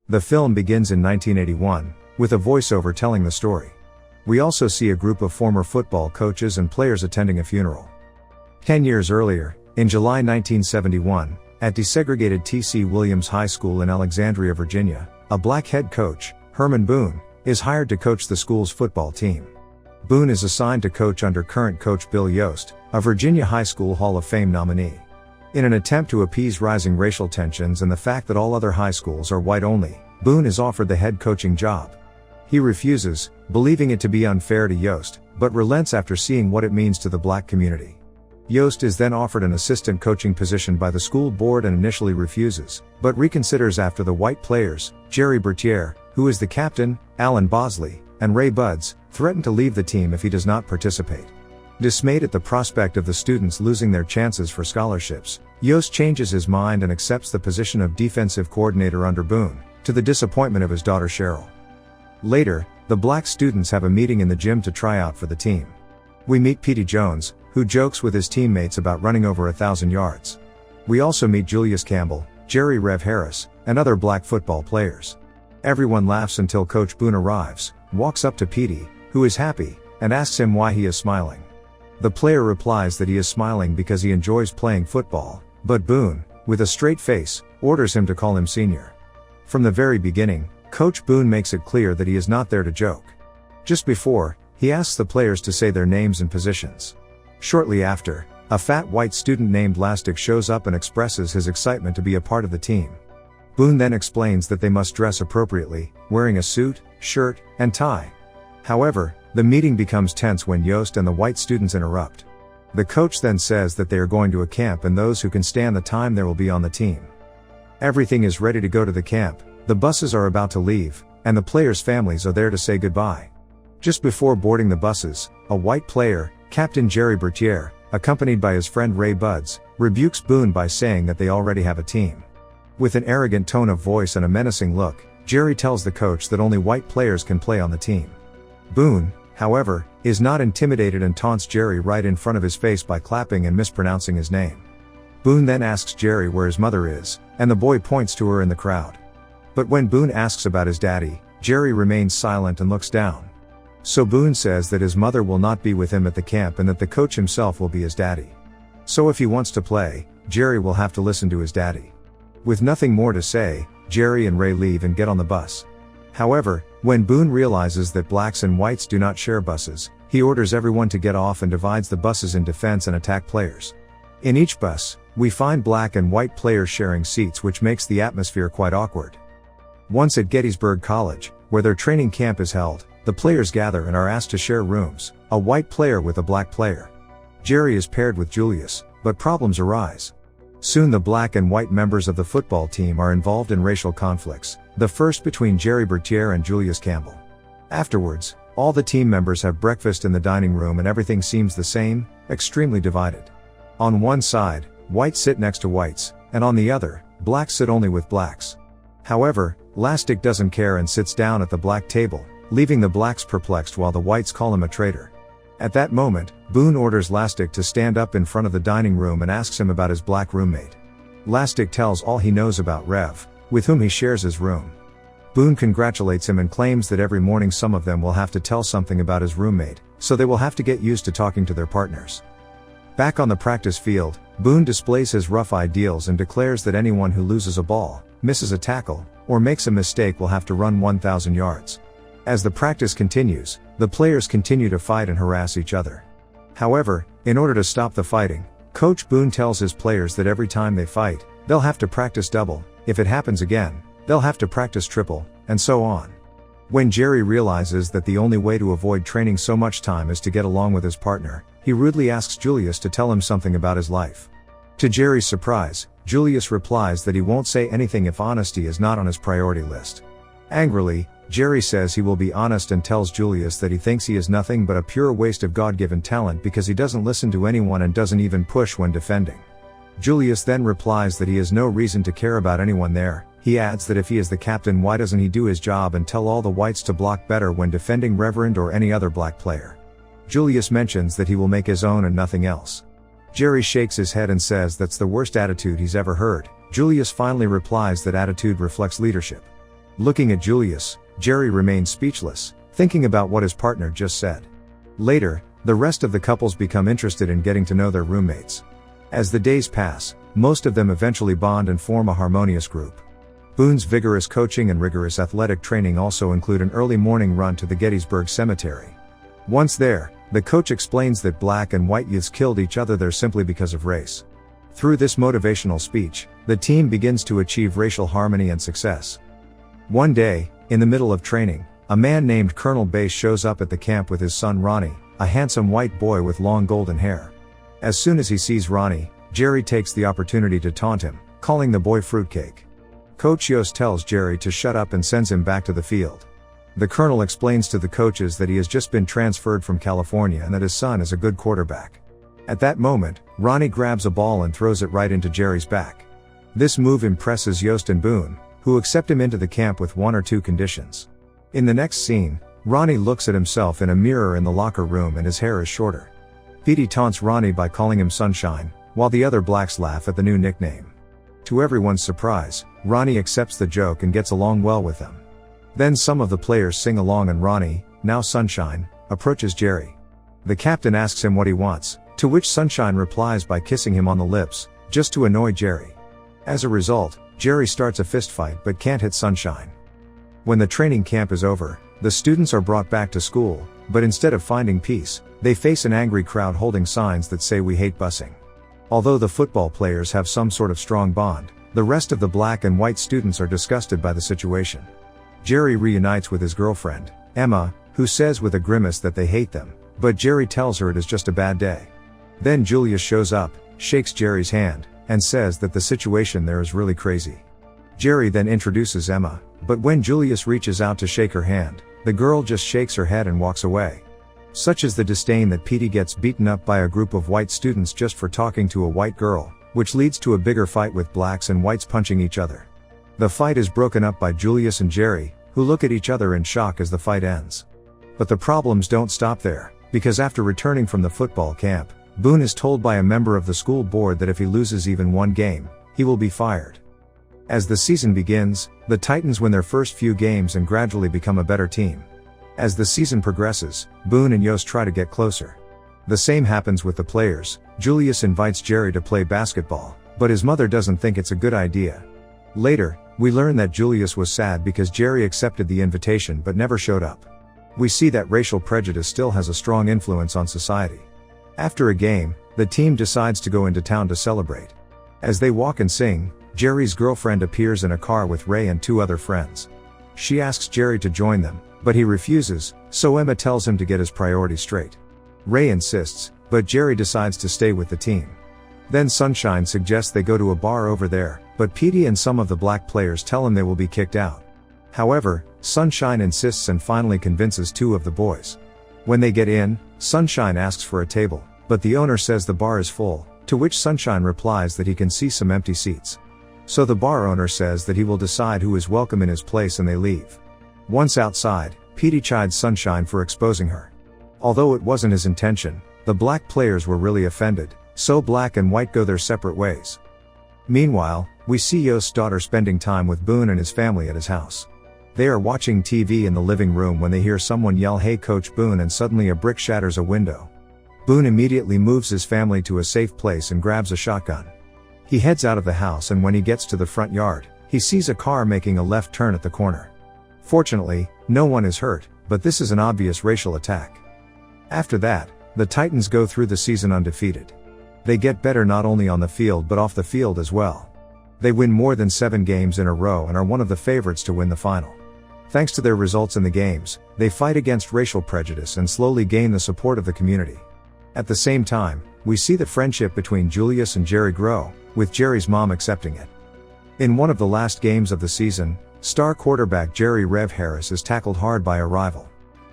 The film begins in 1981, with a voiceover telling the story. We also see a group of former football coaches and players attending a funeral. 10 years earlier, in July 1971, at desegregated T.C. Williams High School in Alexandria, Virginia, a black head coach, Herman Boone, is hired to coach the school's football team. Boone is assigned to coach under current Coach Bill Yoast, a Virginia High School Hall of Fame nominee. In an attempt to appease rising racial tensions and the fact that all other high schools are white only, Boone is offered the head coaching job. He refuses, believing it to be unfair to Yoast, but relents after seeing what it means to the black community. Yoast is then offered an assistant coaching position by the school board and initially refuses, but reconsiders after the white players, Jerry Bertier, who is the captain, Alan Bosley, and Ray Buds, threaten to leave the team if he does not participate. Dismayed at the prospect of the students losing their chances for scholarships, Yoast changes his mind and accepts the position of defensive coordinator under Boone, to the disappointment of his daughter Cheryl. Later, the black students have a meeting in the gym to try out for the team. We meet Petey Jones, who jokes with his teammates about running over 1,000 yards. We also meet Julius Campbell, Jerry Rev Harris, and other black football players. Everyone laughs until Coach Boone arrives, walks up to Petey, who is happy, and asks him why he is smiling. The player replies that he is smiling because he enjoys playing football, but Boone, with a straight face, orders him to call him senior. From the very beginning, Coach Boone makes it clear that he is not there to joke. Just before, he asks the players to say their names and positions. Shortly after, a fat white student named Lastic shows up and expresses his excitement to be a part of the team. Boone then explains that they must dress appropriately, wearing a suit, shirt, and tie. However, the meeting becomes tense when Yoast and the white students interrupt. The coach then says that they are going to a camp and those who can stand the time there will be on the team. Everything is ready to go to the camp, the buses are about to leave, and the players' families are there to say goodbye. Just before boarding the buses, a white player, Captain Jerry Bertier, accompanied by his friend Ray Buds, rebukes Boone by saying that they already have a team. With an arrogant tone of voice and a menacing look, Jerry tells the coach that only white players can play on the team. Boone, however, is not intimidated and taunts Jerry right in front of his face by clapping and mispronouncing his name. Boone then asks Jerry where his mother is, and the boy points to her in the crowd. But when Boone asks about his daddy, Jerry remains silent and looks down. So Boone says that his mother will not be with him at the camp and that the coach himself will be his daddy. So if he wants to play, Jerry will have to listen to his daddy. With nothing more to say, Jerry and Ray leave and get on the bus. However, when Boone realizes that blacks and whites do not share buses, he orders everyone to get off and divides the buses in defense and attack players. In each bus, we find black and white players sharing seats, which makes the atmosphere quite awkward. Once at Gettysburg College, where their training camp is held, the players gather and are asked to share rooms, a white player with a black player. Jerry is paired with Julius, but problems arise. Soon the black and white members of the football team are involved in racial conflicts, the first between Jerry Bertier and Julius Campbell. Afterwards, all the team members have breakfast in the dining room and everything seems the same, extremely divided. On one side, whites sit next to whites, and on the other, blacks sit only with blacks. However, Lastic doesn't care and sits down at the black table, leaving the blacks perplexed while the whites call him a traitor. At that moment, Boone orders Lastic to stand up in front of the dining room and asks him about his black roommate. Lastic tells all he knows about Rev, with whom he shares his room. Boone congratulates him and claims that every morning some of them will have to tell something about his roommate, so they will have to get used to talking to their partners. Back on the practice field, Boone displays his rough ideals and declares that anyone who loses a ball, misses a tackle, or makes a mistake will have to run 1,000 yards. As the practice continues, the players continue to fight and harass each other. However, in order to stop the fighting, Coach Boone tells his players that every time they fight, they'll have to practice double, if it happens again, they'll have to practice triple, and so on. When Jerry realizes that the only way to avoid training so much time is to get along with his partner, he rudely asks Julius to tell him something about his life. To Jerry's surprise, Julius replies that he won't say anything if honesty is not on his priority list. Angrily, Jerry says he will be honest and tells Julius that he thinks he is nothing but a pure waste of God-given talent because he doesn't listen to anyone and doesn't even push when defending. Julius then replies that he has no reason to care about anyone there. He adds that if he is the captain, why doesn't he do his job and tell all the whites to block better when defending Reverend or any other black player. Julius mentions that he will make his own and nothing else. Jerry shakes his head and says that's the worst attitude he's ever heard. Julius finally replies that attitude reflects leadership. Looking at Julius, Jerry remains speechless, thinking about what his partner just said. Later, the rest of the couples become interested in getting to know their roommates. As the days pass, most of them eventually bond and form a harmonious group. Boone's vigorous coaching and rigorous athletic training also include an early morning run to the Gettysburg Cemetery. Once there, the coach explains that black and white youths killed each other there simply because of race. Through this motivational speech, the team begins to achieve racial harmony and success. One day, in the middle of training, a man named Colonel Bass shows up at the camp with his son Ronnie, a handsome white boy with long golden hair. As soon as he sees Ronnie, Jerry takes the opportunity to taunt him, calling the boy fruitcake. Coach Yoast tells Jerry to shut up and sends him back to the field. The colonel explains to the coaches that he has just been transferred from California and that his son is a good quarterback. At that moment, Ronnie grabs a ball and throws it right into Jerry's back. This move impresses Yoast and Boone, who accept him into the camp with one or two conditions. In the next scene, Ronnie looks at himself in a mirror in the locker room and his hair is shorter. Petey taunts Ronnie by calling him Sunshine, while the other blacks laugh at the new nickname. To everyone's surprise, Ronnie accepts the joke and gets along well with them. Then some of the players sing along and Ronnie, now Sunshine, approaches Jerry. The captain asks him what he wants, to which Sunshine replies by kissing him on the lips, just to annoy Jerry. As a result, Jerry starts a fistfight but can't hit Sunshine. When the training camp is over, the students are brought back to school, but instead of finding peace, they face an angry crowd holding signs that say "We hate busing." Although the football players have some sort of strong bond, the rest of the black and white students are disgusted by the situation. Jerry reunites with his girlfriend, Emma, who says with a grimace that they hate them, but Jerry tells her it is just a bad day. Then Julius shows up, shakes Jerry's hand, and says that the situation there is really crazy. Jerry then introduces Emma, but when Julius reaches out to shake her hand, the girl just shakes her head and walks away. Such is the disdain that Petey gets beaten up by a group of white students just for talking to a white girl, which leads to a bigger fight with blacks and whites punching each other. The fight is broken up by Julius and Jerry, who look at each other in shock as the fight ends. But the problems don't stop there, because after returning from the football camp, Boone is told by a member of the school board that if he loses even one game, he will be fired. As the season begins, the Titans win their first few games and gradually become a better team. As the season progresses, Boone and Yoast try to get closer. The same happens with the players. Julius invites Jerry to play basketball, but his mother doesn't think it's a good idea. Later, we learn that Julius was sad because Jerry accepted the invitation but never showed up. We see that racial prejudice still has a strong influence on society. After a game, the team decides to go into town to celebrate. As they walk and sing, Jerry's girlfriend appears in a car with Ray and two other friends. She asks Jerry to join them, but he refuses, so Emma tells him to get his priorities straight. Ray insists, but Jerry decides to stay with the team. Then Sunshine suggests they go to a bar over there, but Petey and some of the black players tell him they will be kicked out. However, Sunshine insists and finally convinces two of the boys. When they get in, Sunshine asks for a table, but the owner says the bar is full, to which Sunshine replies that he can see some empty seats. So the bar owner says that he will decide who is welcome in his place and they leave. Once outside, Petey chides Sunshine for exposing her. Although it wasn't his intention, the black players were really offended, so black and white go their separate ways. Meanwhile, we see Yoast's daughter spending time with Boone and his family at his house. They are watching TV in the living room when they hear someone yell "Hey Coach Boone," and suddenly a brick shatters a window. Boone immediately moves his family to a safe place and grabs a shotgun. He heads out of the house, and when he gets to the front yard, he sees a car making a left turn at the corner. Fortunately, no one is hurt, but this is an obvious racial attack. After that, the Titans go through the season undefeated. They get better not only on the field but off the field as well. They win more than 7 games in a row and are one of the favorites to win the final. Thanks to their results in the games, they fight against racial prejudice and slowly gain the support of the community. At the same time, we see the friendship between Julius and Jerry grow, with Jerry's mom accepting it. In one of the last games of the season, star quarterback Jerry "Rev" Harris is tackled hard by a rival.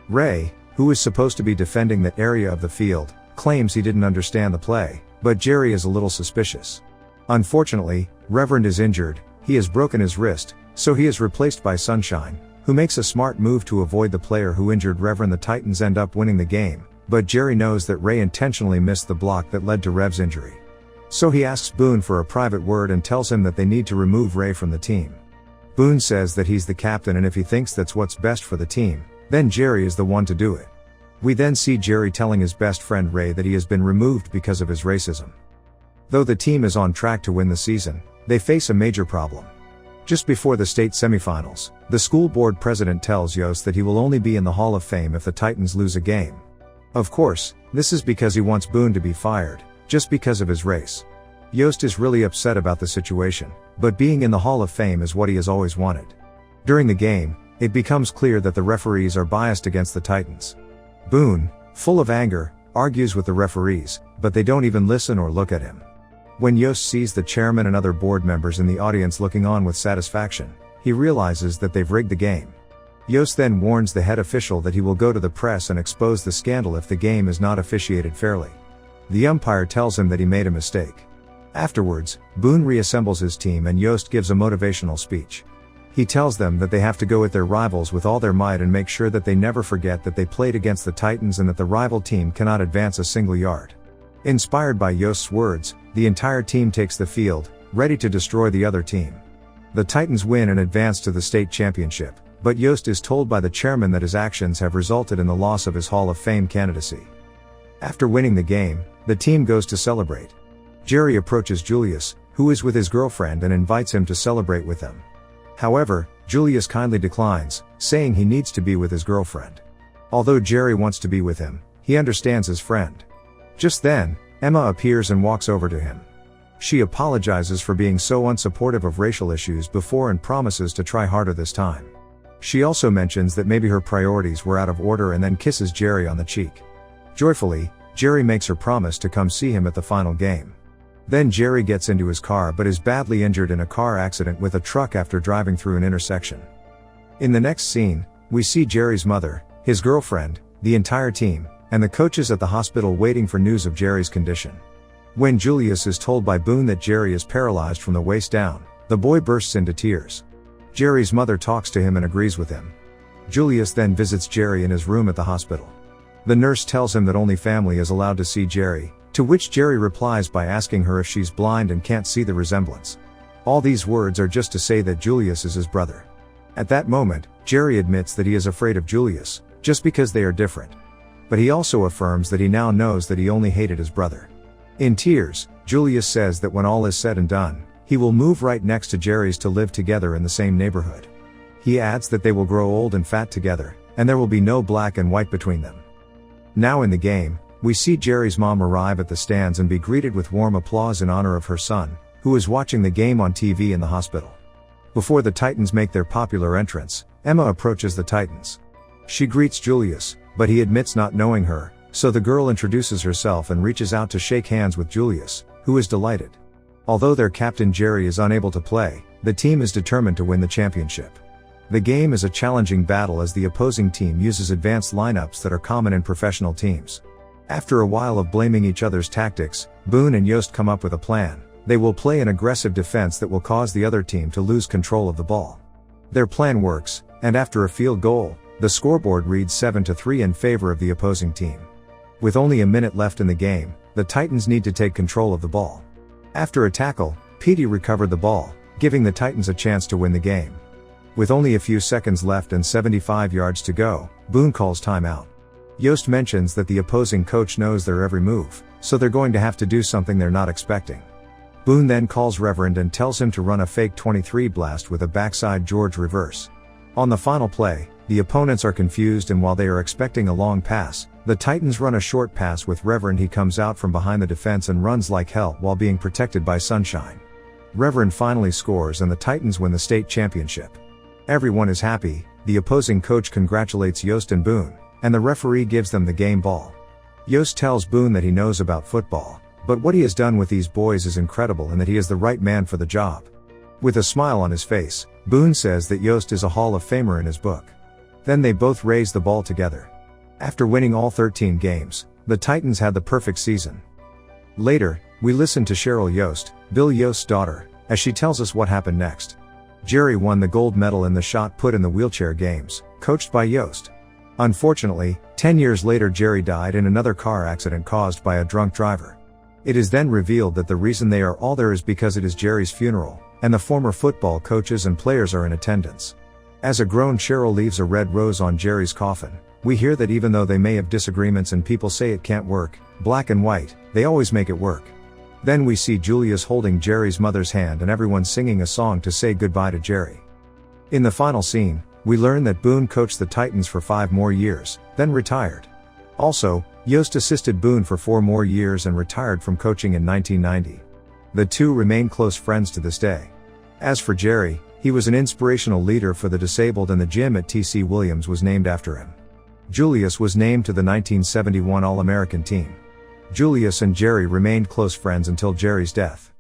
Ray, who is supposed to be defending that area of the field, claims he didn't understand the play, but Jerry is a little suspicious. Unfortunately, Reverend is injured. He has broken his wrist, so he is replaced by Sunshine, who makes a smart move to avoid the player who injured Reverend. The Titans end up winning the game, but Jerry knows that Ray intentionally missed the block that led to Rev's injury. So he asks Boone for a private word and tells him that they need to remove Ray from the team. Boone says that he's the captain and if he thinks that's what's best for the team, then Jerry is the one to do it. We then see Jerry telling his best friend Ray that he has been removed because of his racism. Though the team is on track to win the season, they face a major problem. Just before the state semifinals, the school board president tells Yoast that he will only be in the Hall of Fame if the Titans lose a game. Of course, this is because he wants Boone to be fired, just because of his race. Yoast is really upset about the situation, but being in the Hall of Fame is what he has always wanted. During the game, it becomes clear that the referees are biased against the Titans. Boone, full of anger, argues with the referees, but they don't even listen or look at him. When Yoast sees the chairman and other board members in the audience looking on with satisfaction, he realizes that they've rigged the game. Yoast then warns the head official that he will go to the press and expose the scandal if the game is not officiated fairly. The umpire tells him that he made a mistake. Afterwards, Boone reassembles his team and Yoast gives a motivational speech. He tells them that they have to go at their rivals with all their might and make sure that they never forget that they played against the Titans and that the rival team cannot advance a single yard. Inspired by Yoast's words, the entire team takes the field, ready to destroy the other team. The Titans win and advance to the state championship, but Yoast is told by the chairman that his actions have resulted in the loss of his Hall of Fame candidacy. After winning the game, the team goes to celebrate. Jerry approaches Julius, who is with his girlfriend, and invites him to celebrate with them. However, Julius kindly declines, saying he needs to be with his girlfriend. Although Jerry wants to be with him, he understands his friend. Just then, Emma appears and walks over to him. She apologizes for being so unsupportive of racial issues before and promises to try harder this time. She also mentions that maybe her priorities were out of order and then kisses Jerry on the cheek. Joyfully, Jerry makes her promise to come see him at the final game. Then Jerry gets into his car but is badly injured in a car accident with a truck after driving through an intersection. In the next scene, we see Jerry's mother, his girlfriend, the entire team, and the coaches at the hospital waiting for news of Jerry's condition. When Julius is told by Boone that Jerry is paralyzed from the waist down, the boy bursts into tears. Jerry's mother talks to him and agrees with him. Julius then visits Jerry in his room at the hospital. The nurse tells him that only family is allowed to see Jerry, to which Jerry replies by asking her if she's blind and can't see the resemblance. All these words are just to say that Julius is his brother. At that moment, Jerry admits that he is afraid of Julius, just because they are different. But he also affirms that he now knows that he only hated his brother. In tears, Julius says that when all is said and done, he will move right next to Jerry's to live together in the same neighborhood. He adds that they will grow old and fat together, and there will be no black and white between them. Now in the game, we see Jerry's mom arrive at the stands and be greeted with warm applause in honor of her son, who is watching the game on TV in the hospital. Before the Titans make their popular entrance, Emma approaches the Titans. She greets Julius, but he admits not knowing her, so the girl introduces herself and reaches out to shake hands with Julius, who is delighted. Although their captain Jerry is unable to play, the team is determined to win the championship. The game is a challenging battle as the opposing team uses advanced lineups that are common in professional teams. After a while of blaming each other's tactics, Boone and Yoast come up with a plan. They will play an aggressive defense that will cause the other team to lose control of the ball. Their plan works, and after a field goal, the scoreboard reads 7-3 in favor of the opposing team. With only a minute left in the game, the Titans need to take control of the ball. After a tackle, Petey recovered the ball, giving the Titans a chance to win the game. With only a few seconds left and 75 yards to go, Boone calls timeout. Yoast mentions that the opposing coach knows their every move, so they're going to have to do something they're not expecting. Boone then calls Reverend and tells him to run a fake 23 blast with a backside George reverse. On the final play, the opponents are confused and while they are expecting a long pass, the Titans run a short pass with Reverend. He comes out from behind the defense and runs like hell while being protected by Sunshine. Reverend finally scores and the Titans win the state championship. Everyone is happy, the opposing coach congratulates Yoast and Boone, and the referee gives them the game ball. Yoast tells Boone that he knows about football, but what he has done with these boys is incredible and that he is the right man for the job. With a smile on his face, Boone says that Yoast is a Hall of Famer in his book. Then they both raise the ball together. After winning all 13 games, the Titans had the perfect season. Later, we listen to Cheryl Yoast, Bill Yoast's daughter, as she tells us what happened next. Jerry won the gold medal in the shot put in the wheelchair games, coached by Yoast. Unfortunately, 10 years later Jerry died in another car accident caused by a drunk driver. It is then revealed that the reason they are all there is because it is Jerry's funeral, and the former football coaches and players are in attendance. As a grown Cheryl leaves a red rose on Jerry's coffin, we hear that even though they may have disagreements and people say it can't work, black and white, they always make it work. Then we see Julius holding Jerry's mother's hand and everyone singing a song to say goodbye to Jerry. In the final scene, we learn that Boone coached the Titans for 5 more years, then retired. Also, Yoast assisted Boone for 4 more years and retired from coaching in 1990. The two remain close friends to this day. As for Jerry, he was an inspirational leader for the disabled and the gym at T.C. Williams was named after him. Julius was named to the 1971 All-American team. Julius and Jerry remained close friends until Jerry's death.